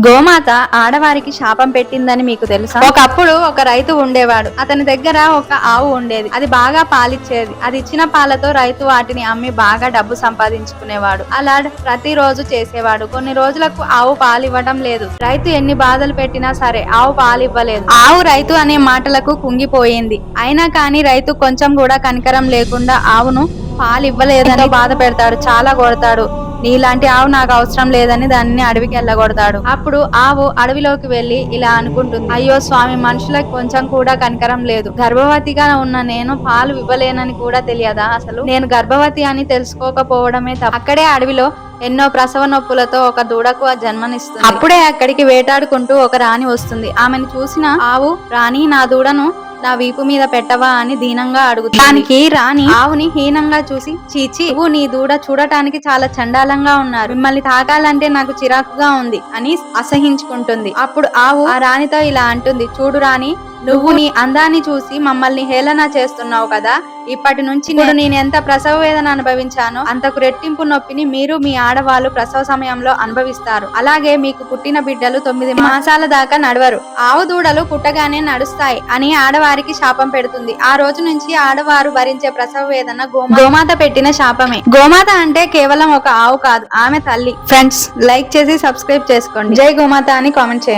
గోమాత ఆడవారికి శాపం పెట్టిందని మీకు తెలుసా? ఒకప్పుడు ఒక రైతు ఉండేవాడు. అతని దగ్గర ఒక ఆవు ఉండేది. అది బాగా పాలిచ్చేది. అది ఇచ్చిన పాలతో రైతు వాటిని అమ్మి బాగా డబ్బు సంపాదించుకునేవాడు. అలా ప్రతిరోజు చేసేవాడు. కొన్ని రోజులకు ఆవు పాలివ్వడం లేదు. రైతు ఎన్ని బాధలు పెట్టినా సరే ఆవు పాలివ్వలేదు. ఆవు రైతు అనే మాటలకు కుంగిపోయింది. అయినా కానీ రైతు కొంచెం కూడా కనికరం లేకుండా ఆవును పాలివ్వలేదని బాధ పెడతాడు, చాలా కొడతాడు. నీలాంటి ఆవు నాకు అవసరం లేదని దాన్ని అడవికి వెళ్ళగొడతాడు. అప్పుడు ఆవు అడవిలోకి వెళ్లి ఇలా అనుకుంటుంది, అయ్యో స్వామి, మనుషులకు కొంచెం కూడా కనికరం లేదు. గర్భవతిగా ఉన్న నేను పాలు ఇవ్వలేనని కూడా తెలియదా? అసలు నేను గర్భవతి అని తెలుసుకోకపోవడమే తప్ప. అక్కడే అడవిలో ఎన్నో ప్రసవ నొప్పులతో ఒక దూడకు జన్మనిస్తుంది. అప్పుడే అక్కడికి వేటాడుకుంటూ ఒక రాణి వస్తుంది. ఆమెను చూసిన ఆవు, రాణి, నా దూడను నా వీపు మీద పెట్టవా అని దీనంగా అడుగుతుంది. దానికి రాణి ఆవుని హీనంగా చూసి, చీచి, నువ్వు నీ దూడ చూడటానికి చాలా చండాలంగా ఉన్నారు, మిమ్మల్ని తాకాలంటే నాకు చిరాకుగా ఉంది అని అసహించుకుంటుంది. అప్పుడు ఆవు ఆ రాణితో ఇలా అంటుంది, చూడు రాణి, నువ్వు నీ అందాన్ని చూసి మమ్మల్ని హేళన చేస్తున్నావు కదా. ఇప్పటి నుంచి నేను ఎంత ప్రసవ వేదన అనుభవించానో అంతకు రెట్టింపు నొప్పిని మీరు మీ ఆడవాళ్ళు ప్రసవ సమయంలో అనుభవిస్తారు. అలాగే మీకు పుట్టిన బిడ్డలు 9 మాసాల దాకా నడవరు. ఆవు దూడలు పుట్టగానే నడుస్తాయి అని ఆడవారికి శాపం పెడుతుంది. ఆ రోజు నుంచి ఆడవారు భరించే ప్రసవ వేదన గోమాత పెట్టిన శాపమే. గోమాత అంటే కేవలం ఒక ఆవు కాదు, ఆమె తల్లి. ఫ్రెండ్స్, లైక్ చేసి సబ్స్క్రైబ్ చేసుకోండి. జై గోమాత అని కామెంట్ చేయండి.